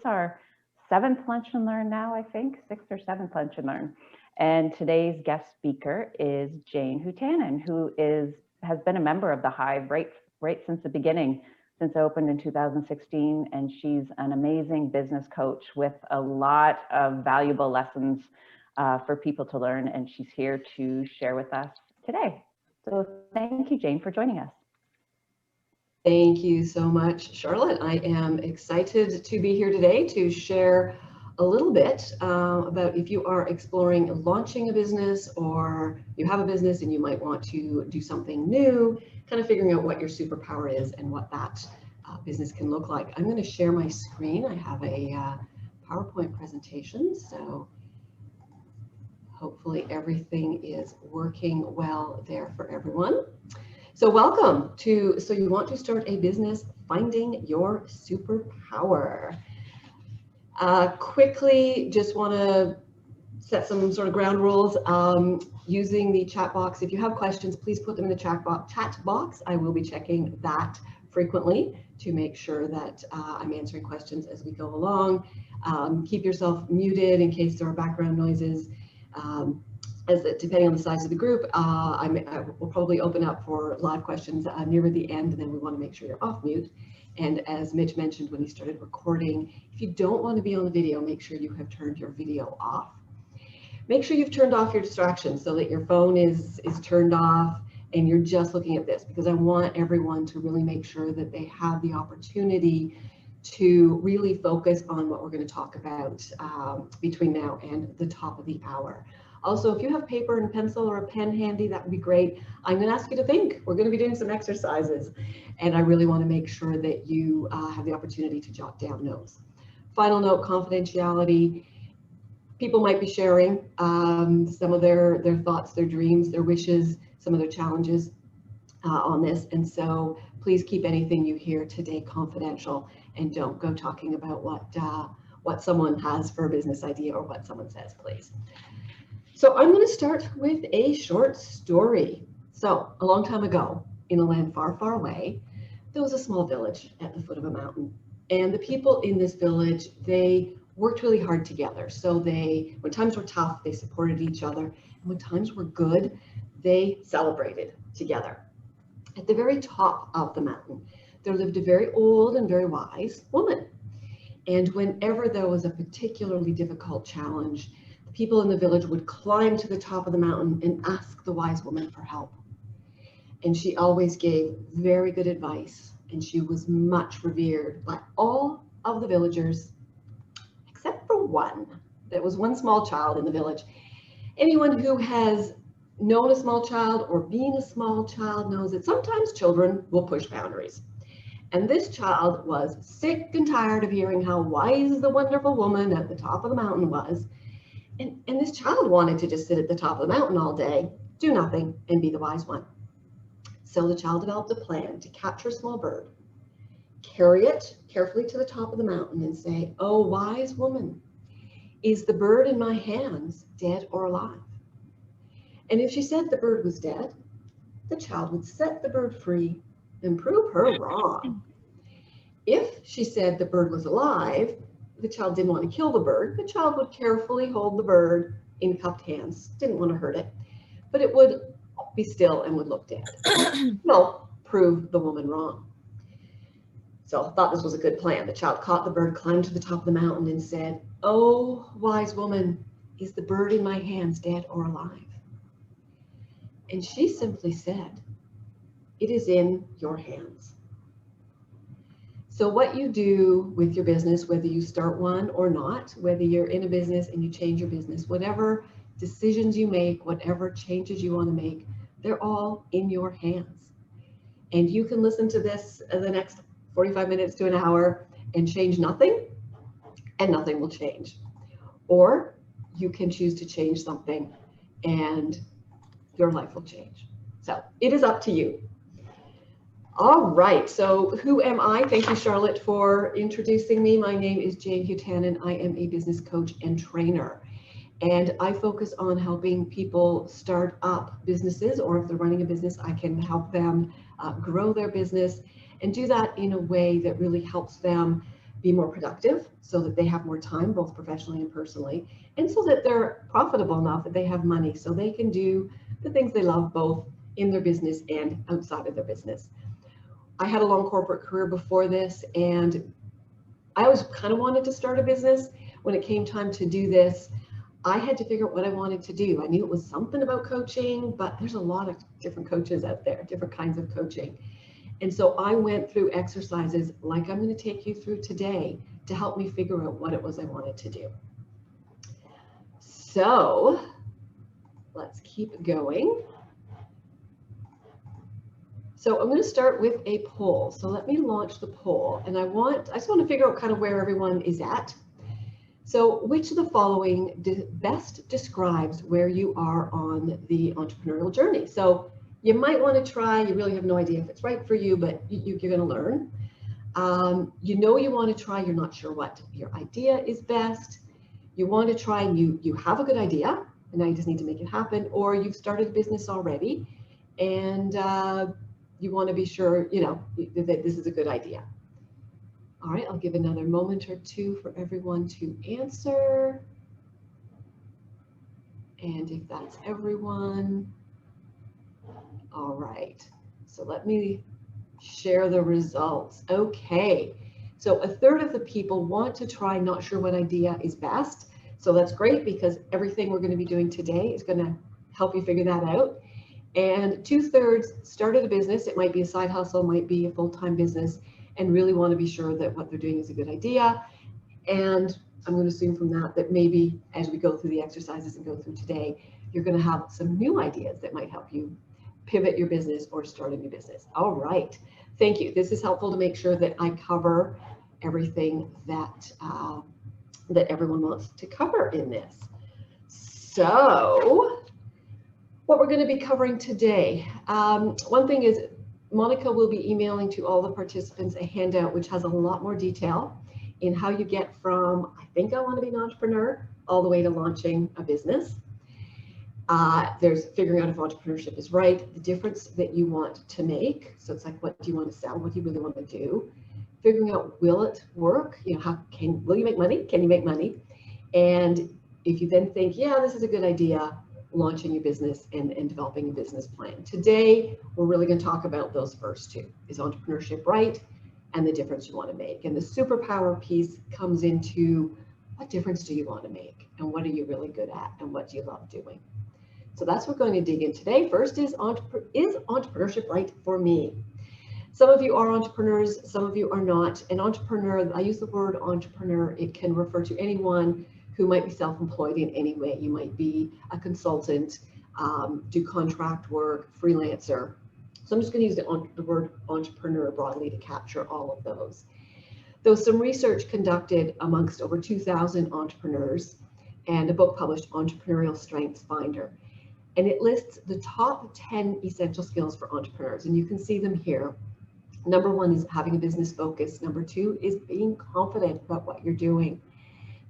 our 7th Lunch and Learn now, I think, 6th or 7th Lunch and Learn. And today's guest speaker is Jane Hutanen, who has been a member of the Hive right since the beginning, since it opened in 2016. And she's an amazing business coach with a lot of valuable lessons for people to learn. And she's here to share with us today. So thank you, Jane, for joining us. Thank you so much, Charlotte. I am excited to be here today to share a little bit about if you are exploring launching a business or you have a business and you might want to do something new, kind of figuring out what your superpower is and what that business can look like. I'm going to share my screen. I have a PowerPoint presentation, so hopefully everything is working well there for everyone. So welcome to, so you want to start a business, Finding Your Superpower. Quickly, just want to set some sort of ground rules using the chat box. If you have questions, please put them in the chat box. I will be checking that frequently to make sure that I'm answering questions as we go along. Keep yourself muted in case there are background noises. Depending on the size of the group, I will probably open up for live questions near the end, and then we want to make sure you're off mute. And as Mitch mentioned when he started recording, if you don't want to be on the video, make sure you have turned your video off. Make sure you've turned off your distractions so that your phone is turned off and you're just looking at this, because I want everyone to really make sure that they have the opportunity to really focus on what we're going to talk about between now and the top of the hour. Also, if you have paper and pencil or a pen handy, that would be great. I'm going to ask you to think. We're going to be doing some exercises, and I really want to make sure that you have the opportunity to jot down notes. Final note, confidentiality. People might be sharing some of their thoughts, their dreams, their wishes, some of their challenges on this, and so please keep anything you hear today confidential, and don't go talking about what someone has for a business idea or what someone says, please. So I'm going to start with a short story. So a long time ago, in a land far, far away, there was a small village at the foot of a mountain. And the people in this village, they worked really hard together. So when times were tough, they supported each other. And when times were good, they celebrated together. At the very top of the mountain, there lived a very old and very wise woman. And whenever there was a particularly difficult challenge, people in the village would climb to the top of the mountain and ask the wise woman for help. And she always gave very good advice, and she was much revered by all of the villagers, except for one. There was one small child in the village. Anyone who has known a small child or been a small child knows that sometimes children will push boundaries. And this child was sick and tired of hearing how wise the wonderful woman at the top of the mountain was. And this child wanted to just sit at the top of the mountain all day, do nothing, and be the wise one. So the child developed a plan to capture a small bird, carry it carefully to the top of the mountain and say, "Oh, wise woman, is the bird in my hands dead or alive?" And if she said the bird was dead, the child would set the bird free and prove her wrong. If she said the bird was alive, the child didn't want to kill the bird. The child would carefully hold the bird in cupped hands, didn't want to hurt it, but it would be still and would look dead. No, prove the woman wrong. So I thought this was a good plan. The child caught the bird, climbed to the top of the mountain and said, "Oh, wise woman, is the bird in my hands dead or alive?" And she simply said, "It is in your hands." So what you do with your business, whether you start one or not, whether you're in a business and you change your business, whatever decisions you make, whatever changes you want to make, they're all in your hands. And you can listen to this the next 45 minutes to an hour and change nothing, and nothing will change. Or you can choose to change something and your life will change. So it is up to you. All right, so who am I? Thank you, Charlotte, for introducing me. My name is Jane Hutanen. I am a business coach and trainer, and I focus on helping people start up businesses, or if they're running a business, I can help them grow their business and do that in a way that really helps them be more productive so that they have more time, both professionally and personally, and so that they're profitable enough that they have money so they can do the things they love both in their business and outside of their business. I had a long corporate career before this, and I always kind of wanted to start a business. When it came time to do this, I had to figure out what I wanted to do. I knew it was something about coaching, but there's a lot of different coaches out there, different kinds of coaching. And so I went through exercises like I'm going to take you through today to help me figure out what it was I wanted to do. So let's keep going. So I'm going to start with a poll. So let me launch the poll. And I just want to figure out kind of where everyone is at. So which of the following best describes where you are on the entrepreneurial journey? So you might want to try, you really have no idea if it's right for you, but you're going to learn. You know you want to try, you're not sure what your idea is best. You want to try and you have a good idea, and now you just need to make it happen, or you've started a business already, and you want to be sure, you know, that this is a good idea. All right, I'll give another moment or two for everyone to answer. And if that's everyone, all right. So let me share the results. Okay, so a third of the people want to try, not sure what idea is best. So that's great because everything we're going to be doing today is going to help you figure that out. And 2/3 started a business. It might be a side hustle, might be a full-time business, and really want to be sure that what they're doing is a good idea. And I'm going to assume from that that maybe as we go through the exercises and go through today, you're going to have some new ideas that might help you pivot your business or start a new business. All right. Thank you. This is helpful to make sure that I cover everything that that everyone wants to cover in this. So what we're going to be covering today. One thing is Monica will be emailing to all the participants a handout which has a lot more detail in how you get from I think I want to be an entrepreneur all the way to launching a business. There's figuring out if entrepreneurship is right, the difference that you want to make. So it's like, what do you want to sell? What do you really want to do? Figuring out, will it work? You know, will you make money? Can you make money? And if you then think, yeah, this is a good idea, launching your business and developing a business plan. Today, we're really going to talk about those first two. Is entrepreneurship right? And the difference you want to make. And the superpower piece comes into what difference do you want to make? And what are you really good at? And what do you love doing? So that's what we're going to dig in today. First is entrepreneurship right for me? Some of you are entrepreneurs, some of you are not. An entrepreneur, I use the word entrepreneur, it can refer to anyone who might be self-employed in any way. You might be a consultant, do contract work, freelancer. So I'm just going to use the word entrepreneur broadly to capture all of those. There was some research conducted amongst over 2,000 entrepreneurs and a book published, Entrepreneurial Strengths Finder. And it lists the top 10 essential skills for entrepreneurs. And you can see them here. Number 1 is having a business focus. Number 2 is being confident about what you're doing.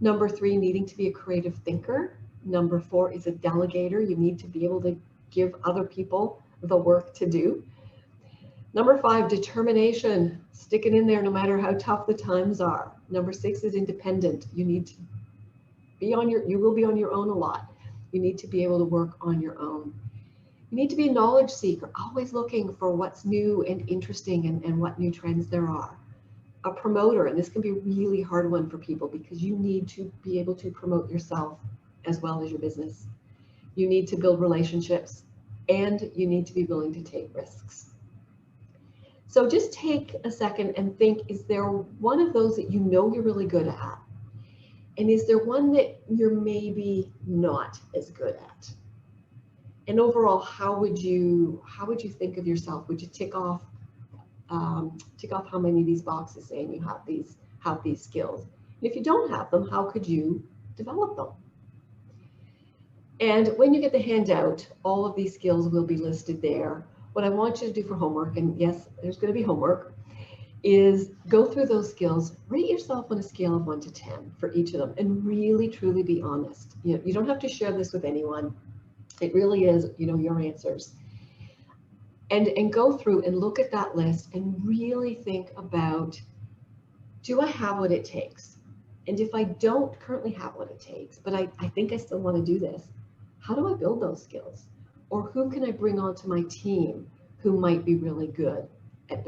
Number 3, needing to be a creative thinker. Number 4 is a delegator. You need to be able to give other people the work to do. Number 5, determination. Stick it in there no matter how tough the times are. Number 6 is independent. You need to be you will be on your own a lot. You need to be able to work on your own. You need to be a knowledge seeker, always looking for what's new and interesting and what new trends there are. A promoter, and this can be a really hard one for people because you need to be able to promote yourself as well as your business. You need to build relationships and you need to be willing to take risks. So just take a second and think, is there one of those that you know you're really good at? And is there one that you're maybe not as good at? And overall, how would you think of yourself? Would you tick off how many of these boxes saying you have these skills? And if you don't have them, how could you develop them? And when you get the handout, all of these skills will be listed there. What I want you to do for homework, and yes, there's going to be homework, is go through those skills, rate yourself on a scale of 1 to 10 for each of them, and really truly be honest. You don't have to share this with anyone. It really is, your answers. And go through and look at that list and really think about Do I have what it takes? And if I don't currently have what it takes, but I think I still want to do this, how do I build those skills? Or who can I bring onto my team who might be really good at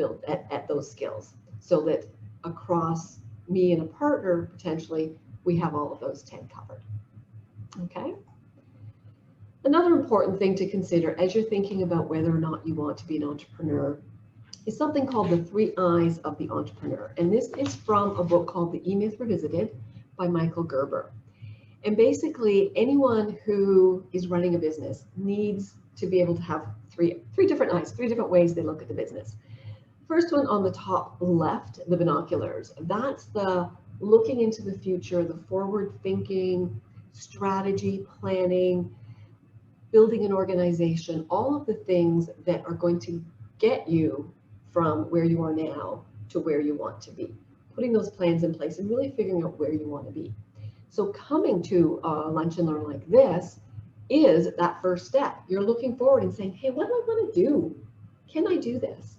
those skills, so that across me and a partner, potentially, we have all of those 10 covered. Okay? Another important thing to consider as you're thinking about whether or not you want to be an entrepreneur is something called the 3 I's of the entrepreneur. And this is from a book called The E-Myth Revisited by Michael Gerber. And basically, anyone who is running a business needs to be able to have three different eyes, 3 different ways they look at the business. First one on the top left, the binoculars. That's the looking into the future, the forward thinking, strategy, planning, building an organization, all of the things that are going to get you from where you are now to where you want to be. Putting those plans in place and really figuring out where you want to be. So coming to a lunch and learn like this is that first step. You're looking forward and saying, hey, what do I want to do? Can I do this?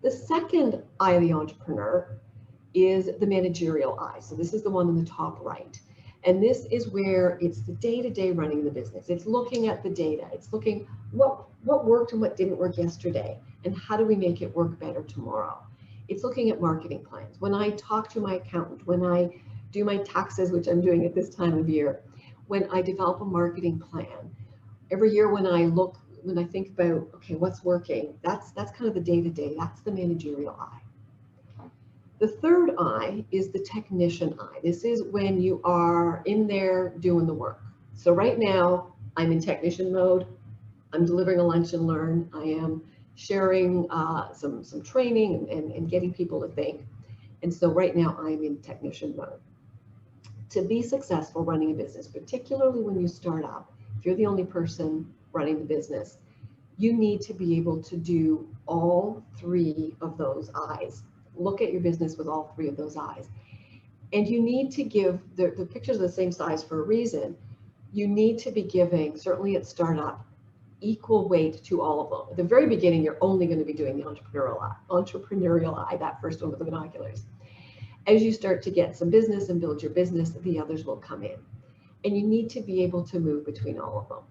The second eye of the entrepreneur is the managerial eye. So this is the one on the top right. And this is where it's the day-to-day running the business. It's looking at the data. It's looking what worked and what didn't work yesterday, and how do we make it work better tomorrow. It's looking at marketing plans. When I talk to my accountant, when I do my taxes, which I'm doing at this time of year, when I develop a marketing plan, every year when I think about, okay, what's working, that's kind of the day-to-day. That's the managerial eye. The third eye is the technician eye. This is when you are in there doing the work. So right now, I'm in technician mode. I'm delivering a lunch and learn. I am sharing some training and getting people to think. And so right now, I'm in technician mode. To be successful running a business, particularly when you start out, if you're the only person running the business, you need to be able to do all 3 of those eyes. Look at your business with all 3 of those eyes. And you need to give, the pictures are the same size for a reason. You need to be giving, certainly at startup, equal weight to all of them. At the very beginning, you're only going to be doing the entrepreneurial eye, that first one with the binoculars. As you start to get some business and build your business, the others will come in. And you need to be able to move between all of them.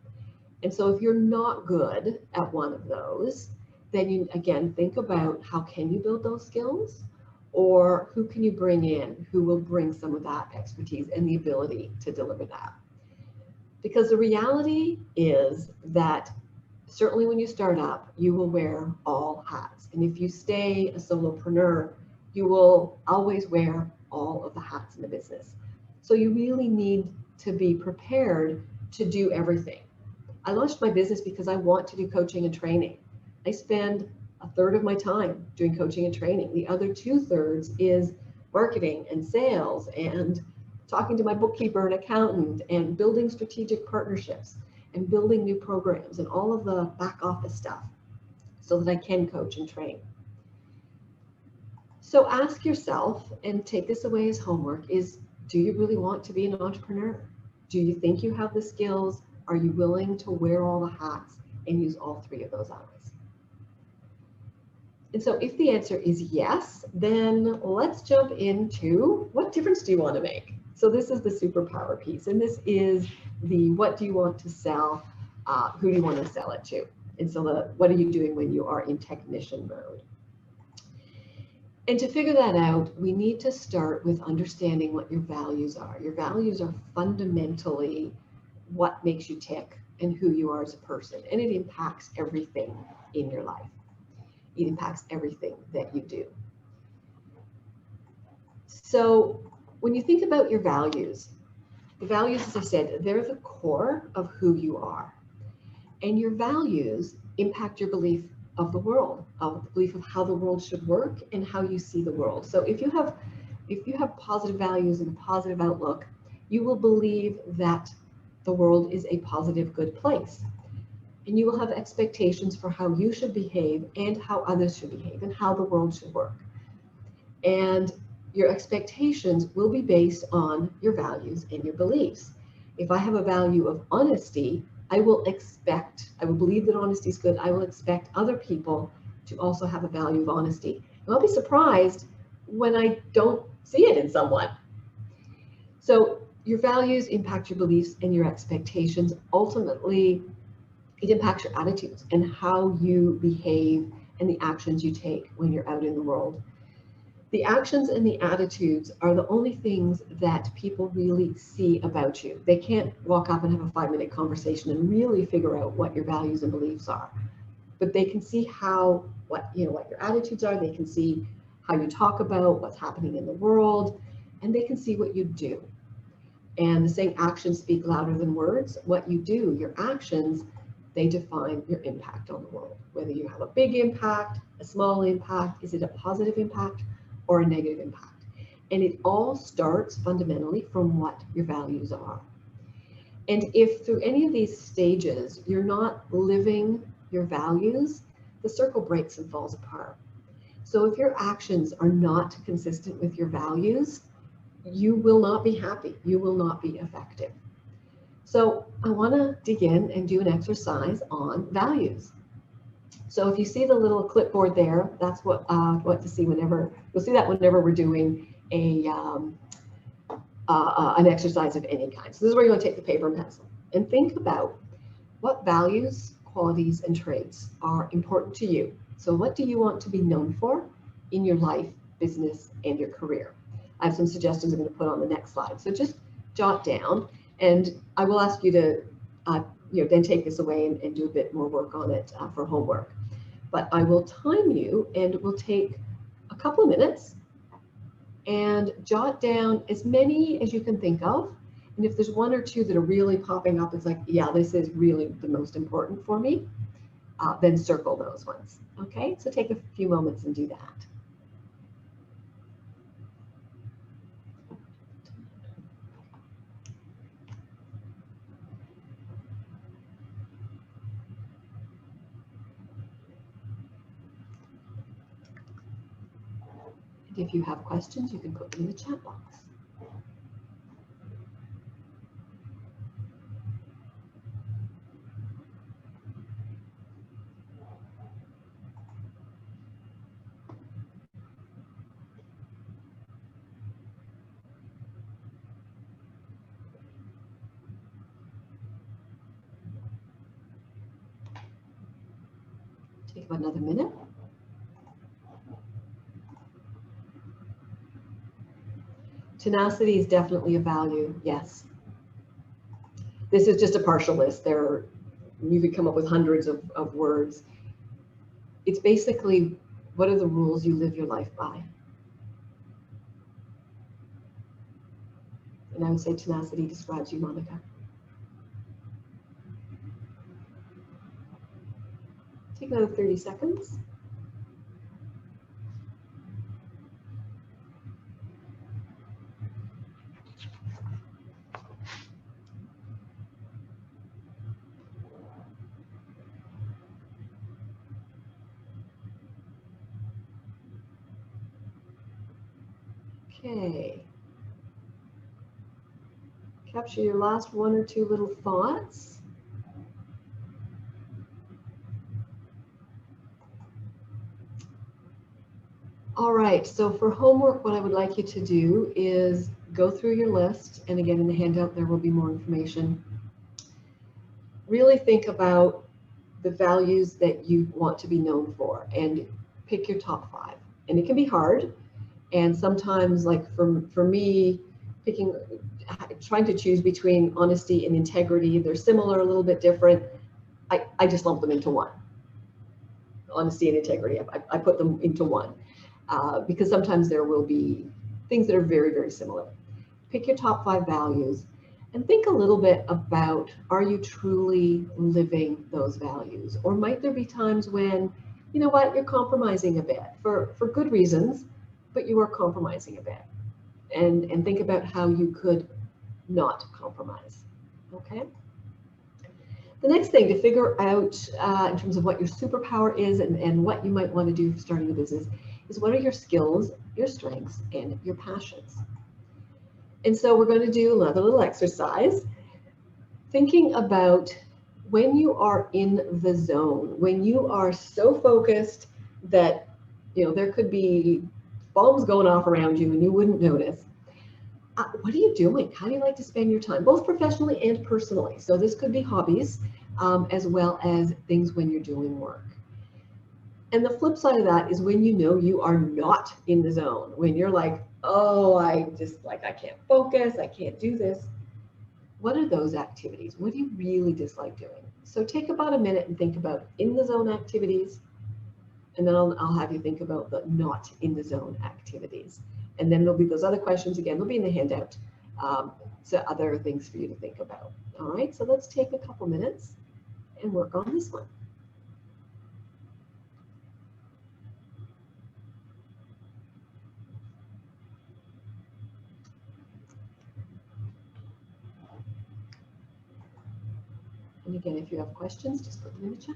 And so if you're not good at one of those, then you, again, think about how can you build those skills, or who can you bring in who will bring some of that expertise and the ability to deliver that. Because the reality is that certainly when you start up, you will wear all hats. And if you stay a solopreneur, you will always wear all of the hats in the business. So you really need to be prepared to do everything. I launched my business because I want to do coaching and training. I spend 1/3 of my time doing coaching and training. The other 2/3 is marketing and sales and talking to my bookkeeper and accountant and building strategic partnerships and building new programs and all of the back office stuff so that I can coach and train. So ask yourself, and take this away as homework, is do you really want to be an entrepreneur? Do you think you have the skills? Are you willing to wear all the hats and use all 3 of those eyes? And so if the answer is yes, then let's jump into what difference do you want to make? So this is the superpower piece, and this is the what do you want to sell, who do you want to sell it to? And so what are you doing when you are in technician mode? And to figure that out, we need to start with understanding what your values are. Your values are fundamentally what makes you tick and who you are as a person, and it impacts everything in your life. It impacts everything that you do. So when you think about your values, the values, as I said, they're the core of who you are. And your values impact your belief of the world, of the belief of how the world should work and how you see the world. So if you have positive values and a positive outlook, you will believe that the world is a positive, good place. And you will have expectations for how you should behave and how others should behave and how the world should work. And your expectations will be based on your values and your beliefs. If I have a value of honesty, I will believe that honesty is good. I will expect other people to also have a value of honesty. And I'll be surprised when I don't see it in someone. So your values impact your beliefs and your expectations. Ultimately, it impacts your attitudes and how you behave and the actions you take when you're out in the world. The actions and the attitudes are the only things that people really see about you. They can't walk up and have a 5-minute conversation and really figure out what your values and beliefs are. But they can see what your attitudes are. They can see how you talk about what's happening in the world, and they can see what you do. And the saying actions speak louder than words. What you do, your actions, they define your impact on the world. Whether you have a big impact, a small impact, is it a positive impact or a negative impact? And it all starts fundamentally from what your values are. And if through any of these stages you're not living your values, the circle breaks and falls apart. So if your actions are not consistent with your values, you will not be happy. You will not be effective. So I want to dig in and do an exercise on values. So if you see the little clipboard there, that's what to see whenever, you'll see that whenever we're doing an exercise of any kind. So this is where you're going to take the paper and pencil and think about what values, qualities, and traits are important to you. So what do you want to be known for in your life, business, and your career? I have some suggestions I'm going to put on the next slide. So just jot down, and I will ask you to then take this away and do a bit more work on it for homework. But I will time you, and it will take a couple of minutes, and jot down as many as you can think of. And if there's one or two that are really popping up, it's like, yeah, this is really the most important for me, then circle those ones. Okay, so take a few moments and do that. If you have questions, you can put them in the chat box. Take about another minute. Tenacity is definitely a value, yes. This is just a partial list. You could come up with hundreds of words. It's basically, what are the rules you live your life by? And I would say tenacity describes you, Monica. Take another 30 seconds. Okay. Capture your last one or two little thoughts. All right, so for homework, what I would like you to do is go through your list. And again, in the handout, there will be more information. Really think about the values that you want to be known for and pick your top 5. And it can be hard. And sometimes, like for me, trying to choose between honesty and integrity, they're similar, a little bit different. I just lump them into one. Honesty and integrity, I put them into one. Because sometimes there will be things that are very, very similar. Pick your top 5 values and think a little bit about, are you truly living those values? Or might there be times when, you know what, you're compromising a bit for good reasons, but you are compromising a bit. And think about how you could not compromise, okay? The next thing to figure out in terms of what your superpower is and what you might want to do starting a business is, what are your skills, your strengths, and your passions? And so we're going to do another little exercise, thinking about when you are in the zone, when you are so focused that, there could be bombs going off around you and you wouldn't notice. What are you doing? How do you like to spend your time, both professionally and personally? So this could be hobbies as well as things when you're doing work. And the flip side of that is when you know you are not in the zone, when you're like, oh, I can't focus, I can't do this. What are those activities? What do you really dislike doing? So take about a minute and think about in the zone activities, and then I'll have you think about the not in the zone activities. And then there'll be those other questions again, they'll be in the handout. So other things for you to think about. All right, so let's take a couple minutes and work on this one. And again, if you have questions, just put them in the chat.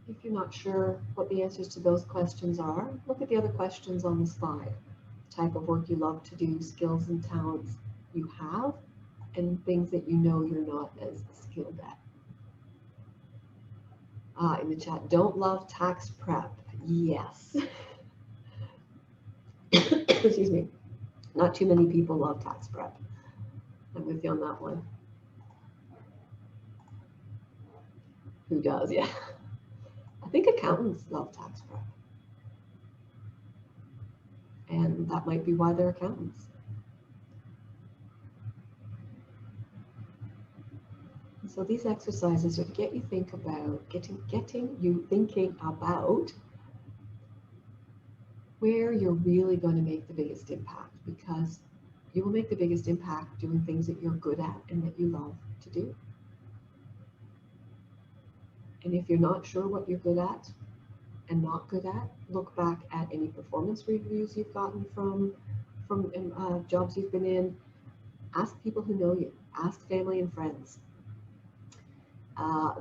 If you're not sure what the answers to those questions are, look at the other questions on the slide. Type of work you love to do, skills and talents you have, and things that you know you're not as skilled at. In the chat, don't love tax prep. Yes. Excuse me. Not too many people love tax prep. I'm with you on that one. Who does? Yeah. I think accountants love tax prep. And that might be why they're accountants. And so these exercises are to get you think about, getting you thinking about where you're really going to make the biggest impact, because you will make the biggest impact doing things that you're good at and that you love to do. And if you're not sure what you're good at and not good at, look back at any performance reviews you've gotten from jobs you've been in. Ask people who know you. Ask family and friends.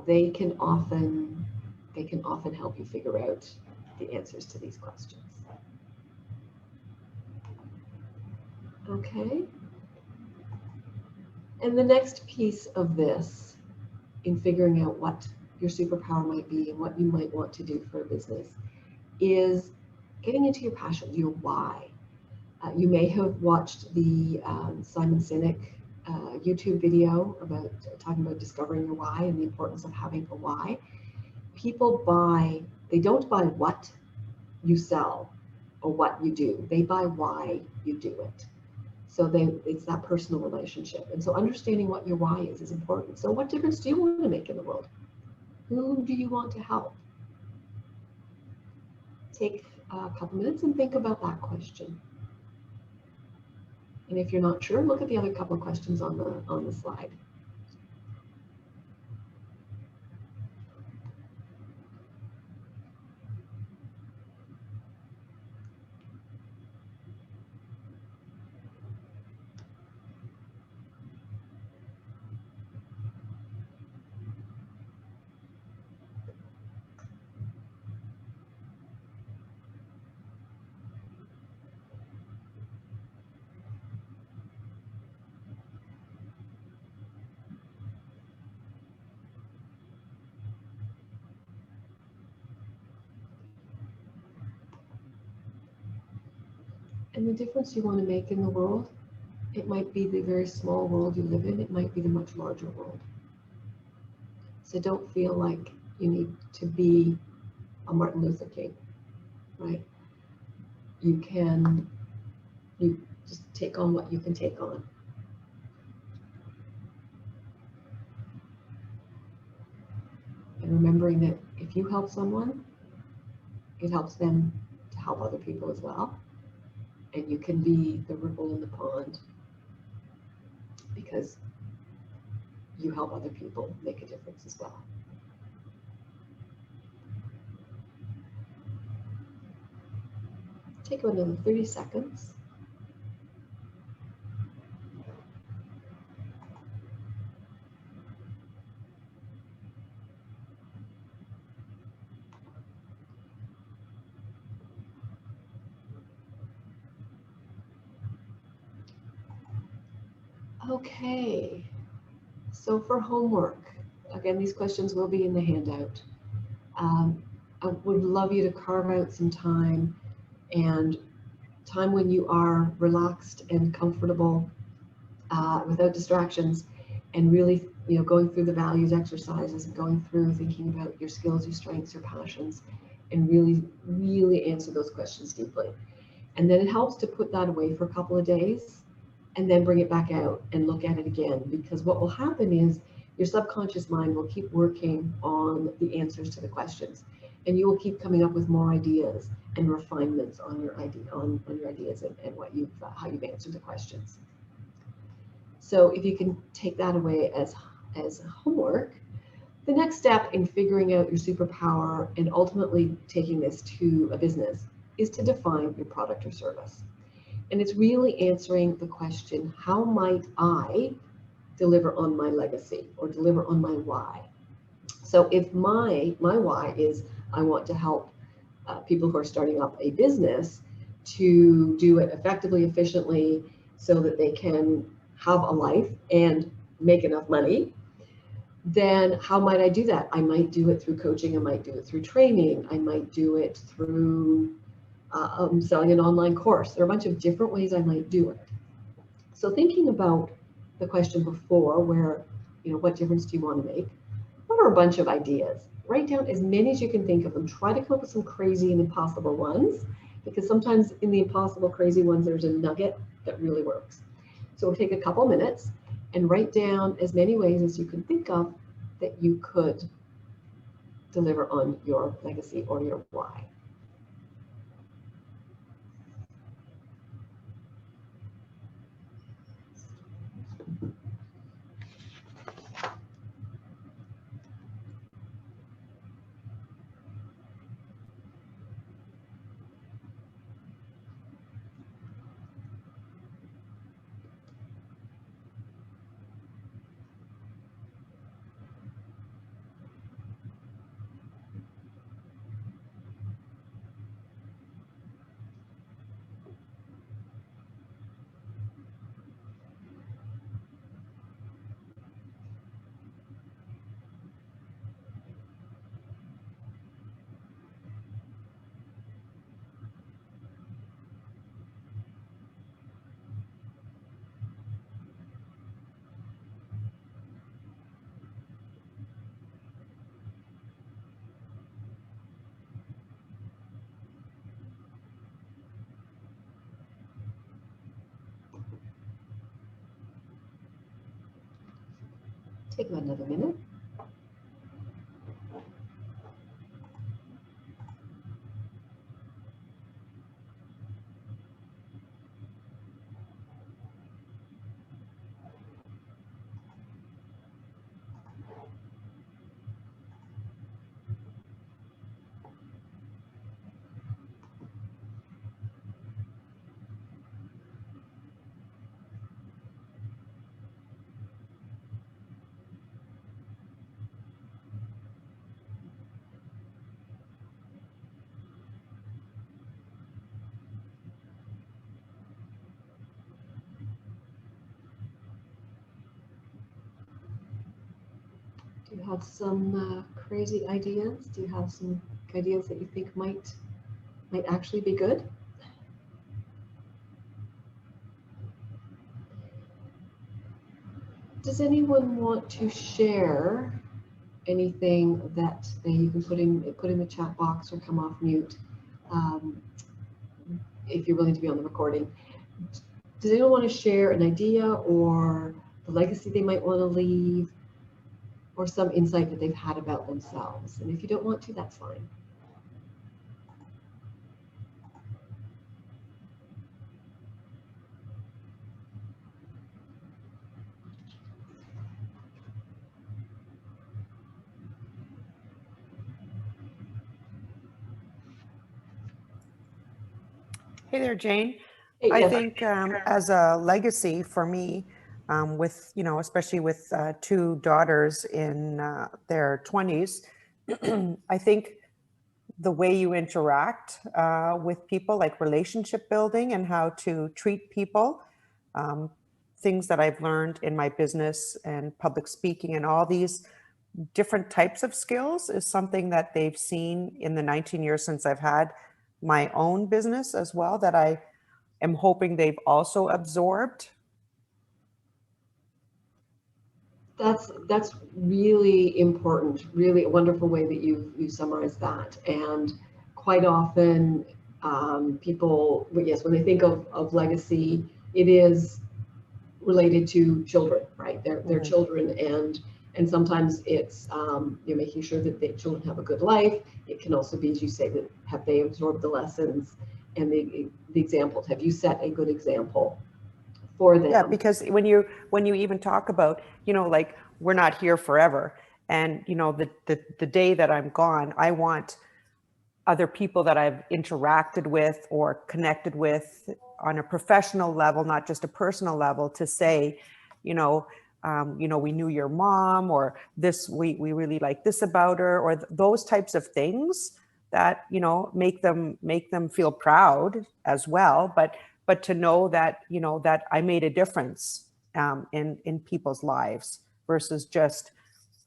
They can often help you figure out the answers to these questions. Okay. And the next piece of this, in figuring out what your superpower might be and what you might want to do for a business, is getting into your passion, your why. You may have watched the Simon Sinek YouTube video about talking about discovering your why and the importance of having a why. People they don't buy what you sell or what you do. They buy why you do it. So it's that personal relationship. And so understanding what your why is important. So what difference do you want to make in the world? Who do you want to help? Take a couple minutes and think about that question. And if you're not sure, look at the other couple of questions on the slide. And the difference you want to make in the world, it might be the very small world you live in, it might be the much larger world. So don't feel like you need to be a Martin Luther King, right? You just take on what you can take on. And remembering that if you help someone, it helps them to help other people as well. And you can be the ripple in the pond because you help other people make a difference as well. Take another 30 seconds. Okay, so for homework, again, these questions will be in the handout. I would love you to carve out some time when you are relaxed and comfortable without distractions, and really, going through the values exercises and going through thinking about your skills, your strengths, your passions, and really, really answer those questions deeply. And then it helps to put that away for a couple of days and then bring it back out and look at it again, because what will happen is your subconscious mind will keep working on the answers to the questions, and you will keep coming up with more ideas and refinements on your ideas and what how you've answered the questions. So if you can take that away as homework, the next step in figuring out your superpower and ultimately taking this to a business is to define your product or service. And it's really answering the question, how might I deliver on my legacy or deliver on my why? So if my why is I want to help people who are starting up a business to do it effectively, efficiently, so that they can have a life and make enough money, then how might I do that? I might do it through coaching. I might do it through training. I might do it through selling an online course. There are a bunch of different ways I might do it. So thinking about the question before, where, what difference do you want to make? What are a bunch of ideas? Write down as many as you can think of them. Try to come up with some crazy and impossible ones, because sometimes in the impossible, crazy ones, there's a nugget that really works. So we'll take a couple minutes and write down as many ways as you can think of that you could deliver on your legacy or your why. Take another minute. Do you have some crazy ideas? Do you have some ideas that you think might actually be good? Does anyone want to share anything that you can put in the chat box or come off mute if you're willing to be on the recording? Does anyone want to share an idea or the legacy they might want to leave, or some insight that they've had about themselves? And if you don't want to, that's fine. Hey there, Jane. Hey, I yes. think as a legacy for me, with, especially with two daughters in their 20s, I think the way you interact with people, like relationship building and how to treat people, um, things that I've learned in my business and public speaking and all these different types of skills is something that they've seen in the 19 years since I've had my own business as well, that I am hoping they've also absorbed. That's really important, really a wonderful way that you summarized that. And quite often, people, yes, when they think of legacy, it is related to children, right? They're Mhm. children, and sometimes it's you're making sure that the children have a good life. It can also be, as you say, that have they absorbed the lessons and the examples? Have you set a good example for Yeah, them? because when you even talk about, like we're not here forever, and the day that I'm gone, I want other people that I've interacted with or connected with on a professional level, not just a personal level, to say, we knew your mom, or this, we really like this about her, or those types of things that, make them feel proud as well. But to know that, that I made a difference in people's lives versus just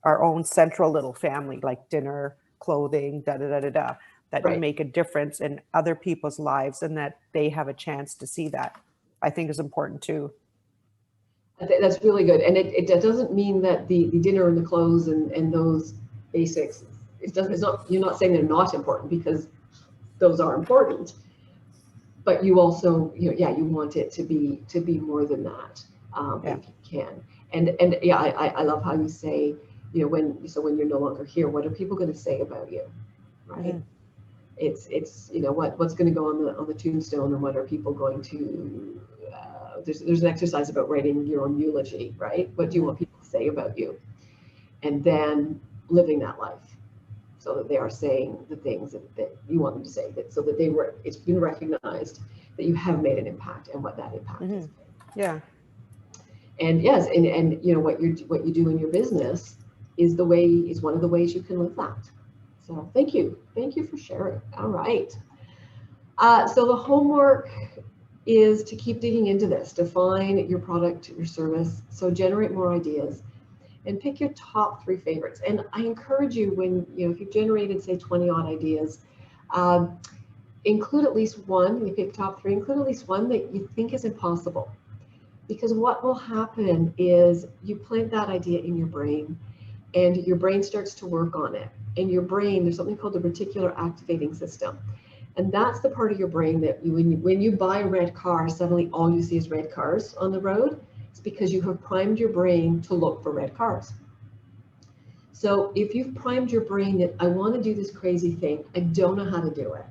our own central little family, like dinner, clothing, da da da da da, that you Right. make a difference in other people's lives and that they have a chance to see that, I think is important too. That's really good. And it doesn't mean that the dinner and the clothes and those basics, it's not, you're not saying they're not important, because those are important. But you also, yeah, you want it to be more than that, Yeah. if you can. And yeah, I love how you say, when you're no longer here, what are people going to say about you, right? Mm-hmm. It's what's going to go on the tombstone, and what are people going to there's an exercise about writing your own eulogy, right? What do you want people to say about you? And then living that life so that they are saying the things that you want them to say, so that it's been recognized that you have made an impact and what that impact Mm-hmm. is. Yeah. And yes, and what you do in your business is one of the ways you can live that. So thank you for sharing. All right. So the homework is to keep digging into this, define your product, your service, so generate more ideas and pick your top 3 favorites. And I encourage you, when, if you've generated, say, 20 odd ideas, include at least one, you pick top 3, include at least one that you think is impossible. Because what will happen is you plant that idea in your brain, and your brain starts to work on it. And your brain, there's something called the reticular activating system. And that's the part of your brain that when you buy a red car, suddenly all you see is red cars on the road. It's because you have primed your brain to look for red cars. So if you've primed your brain that I want to do this crazy thing, I don't know how to do it,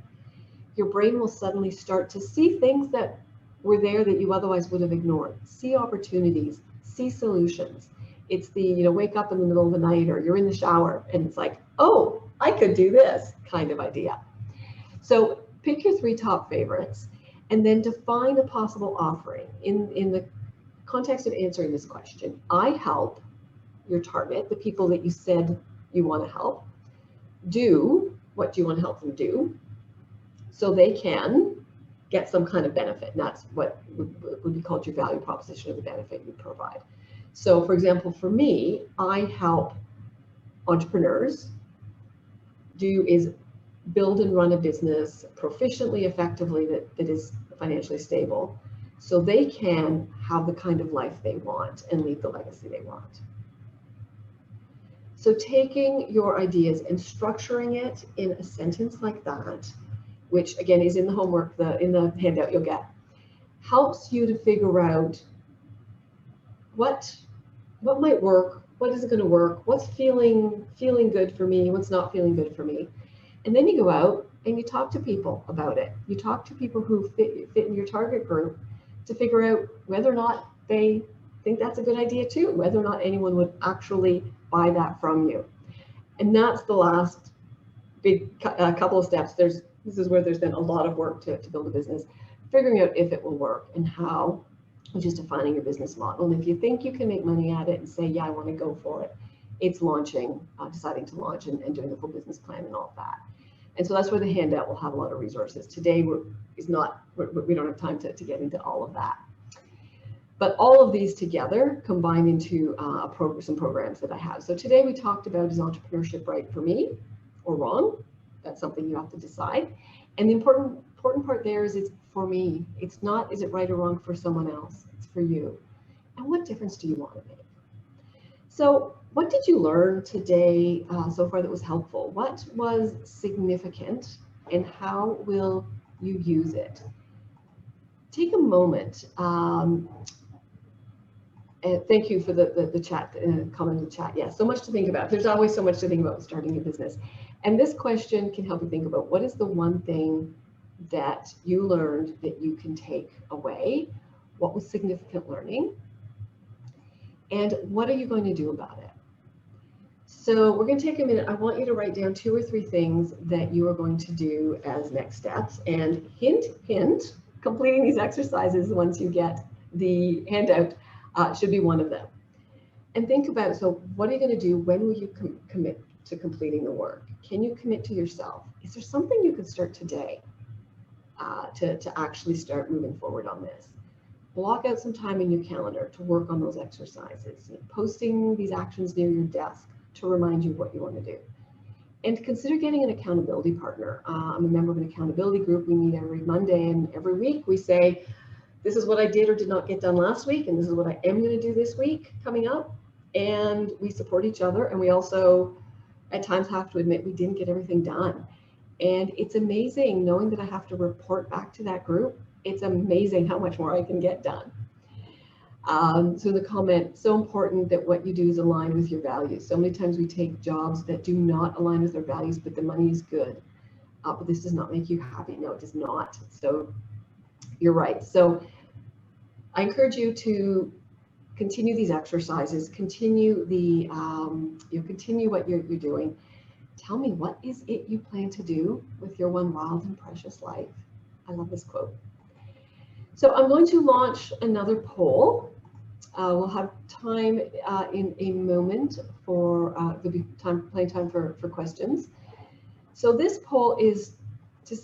your brain will suddenly start to see things that were there that you otherwise would have ignored, see opportunities, see solutions. It's the, wake up in the middle of the night, or you're in the shower and it's like, oh, I could do this kind of idea. So pick your 3 top favorites and then define a possible offering in the context of answering this question. I help your target, the people that you said you want to help, do what you want to help them do so they can get some kind of benefit. And that's what would be called your value proposition, or the benefit you provide. So for example, for me, I help entrepreneurs build and run a business proficiently, effectively, that is financially stable, so they can have the kind of life they want and leave the legacy they want. So taking your ideas and structuring it in a sentence like that, which again is in the homework, in the handout you'll get, helps you to figure out what might work, what isn't going to work, what's feeling good for me, what's not feeling good for me. And then you go out and you talk to people about it. You talk to people who fit in your target group to figure out whether or not they think that's a good idea too, whether or not anyone would actually buy that from you. And that's the last big couple of steps. This is where there's been a lot of work to build a business. figuring out if it will work and how, which is defining your business model. And if you think you can make money at it and say, yeah, I want to go for it, it's launching, deciding to launch and doing the full business plan and all of that. And so that's where the handout will have a lot of resources. Today, we don't have time to get into all of that. But all of these together combine into some programs that I have. So today we talked about, is entrepreneurship right for me or wrong? That's something you have to decide. And the important part there is it's for me. It's not, is it right or wrong for someone else? It's for you. And what difference do you want to make? So what did you learn today so far that was helpful? What was significant and how will you use it? Take a moment. And thank you for the chat, comment in the chat. Yeah, so much to think about. There's always so much to think about with starting a business. And this question can help you think about, what is the one thing that you learned that you can take away? What was significant learning? And what are you going to do about it? So we're going to take a minute. I want you to write down 2 or 3 things that you are going to do as next steps. And hint, hint, completing these exercises once you get the handout should be one of them. And think about, so what are you going to do? When will you commit to completing the work? Can you commit to yourself? Is there something you could start today to actually start moving forward on this? Block out some time in your calendar to work on those exercises, posting these actions near your desk to remind you what you want to do. And consider getting an accountability partner. I'm a member of an accountability group. We meet every Monday, and every week we say, this is what I did or did not get done last week, and this is what I am going to do this week coming up. And we support each other, and we also at times have to admit we didn't get everything done. And it's amazing knowing that I have to report back to that group. It's amazing how much more I can get done. So the comment, so important that what you do is align with your values. So many times we take jobs that do not align with our values, but the money is good. But this does not make you happy. No, it does not. So you're right. So I encourage you to continue these exercises, continue the, continue what you're doing. Tell me, what is it you plan to do with your one wild and precious life? I love this quote. So I'm going to launch another poll. We'll have time in a moment for there'll be plenty of time for questions. So this poll is to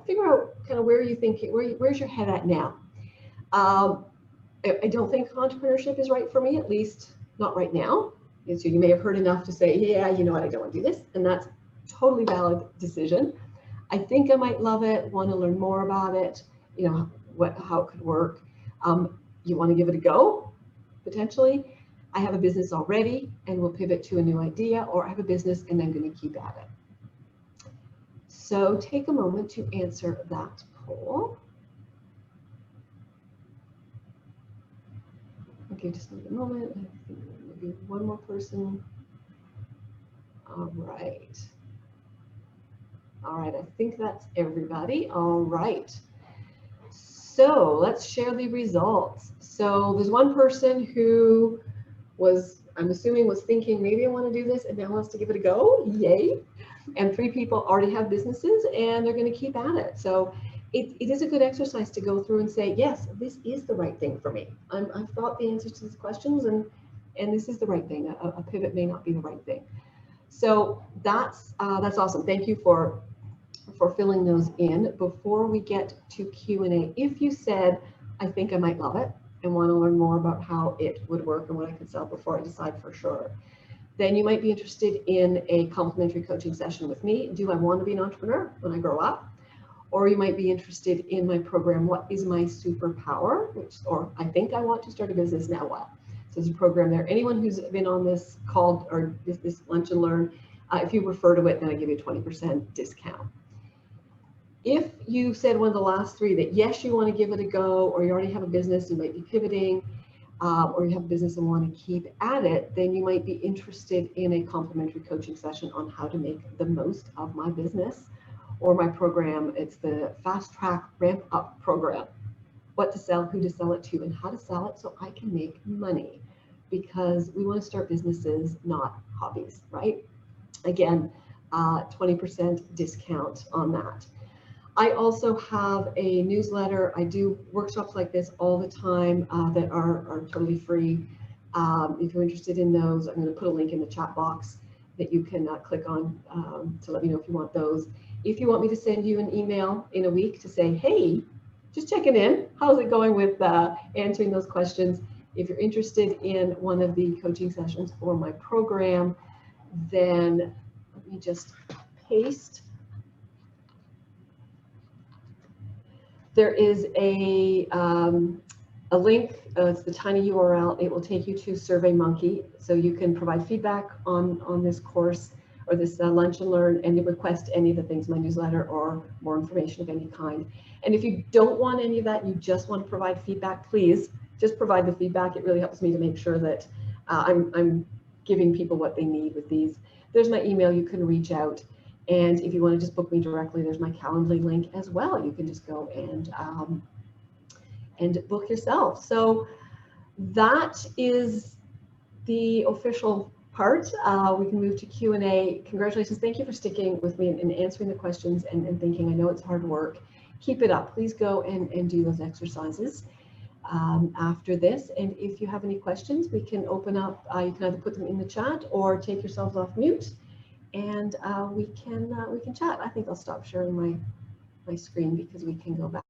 figure out kind of where you think, where's your head at now. I don't think entrepreneurship is right for me, at least not right now. And so you may have heard enough to say, yeah, you know what, I don't want to do this, and that's totally valid decision. I think I might love it, want to learn more about it, how it could work. You want to give it a go, potentially. I have a business already and we'll pivot to a new idea, or I have a business and I'm going to keep at it. So take a moment to answer that poll. Okay, just wait a moment. I think maybe one more person. All right. All right, I think that's everybody. All right. So let's share the results. So there's one person who was, I'm assuming, was thinking, maybe I want to do this, and now wants to give it a go. Yay. And 3 people already have businesses and they're going to keep at it. So it is a good exercise to go through and say, yes, this is the right thing for me. I've thought the answers to these questions, and this is the right thing. A pivot may not be the right thing. So that's awesome. Thank you for filling those in. Before we get to Q&A, if you said, I think I might love it and want to learn more about how it would work and what I could sell before I decide for sure, then you might be interested in a complimentary coaching session with me. Do I want to be an entrepreneur when I grow up? Or you might be interested in my program, What is My Superpower? Or I think I want to start a business, now what? So there's a program there. Anyone who's been on this call or this Lunch and Learn, if you refer to it, then I give you a 20% discount. If you said one of the last 3 that yes, you want to give it a go, or you already have a business, you might be pivoting, or you have a business and want to keep at it, then you might be interested in a complimentary coaching session on how to make the most of my business or my program. It's the Fast Track Ramp Up program. What to sell, who to sell it to, and how to sell it so I can make money. Because we want to start businesses, not hobbies, right? Again, 20% discount on that. I also have a newsletter. I do workshops like this all the time that are totally free. If you're interested in those, I'm going to put a link in the chat box that you can click on to let me know if you want those. If you want me to send you an email in a week to say, hey, just checking in, how's it going with answering those questions? If you're interested in one of the coaching sessions or my program, then let me just paste. There is a link, it's the tiny URL. It will take you to SurveyMonkey, so you can provide feedback on this course or this lunch and learn, and request any of the things, my newsletter or more information of any kind. And if you don't want any of that, you just want to provide feedback, please just provide the feedback. It really helps me to make sure that I'm giving people what they need with these. There's my email, you can reach out. And if you want to just book me directly, there's my Calendly link as well. You can just go and book yourself. So that is the official part. We can move to Q&A. Congratulations. Thank you for sticking with me and answering the questions and thinking. I know it's hard work. Keep it up. Please go and do those exercises after this. And if you have any questions, we can open up. You can either put them in the chat or take yourselves off mute, and we can chat. I think I'll stop sharing my screen because we can go back.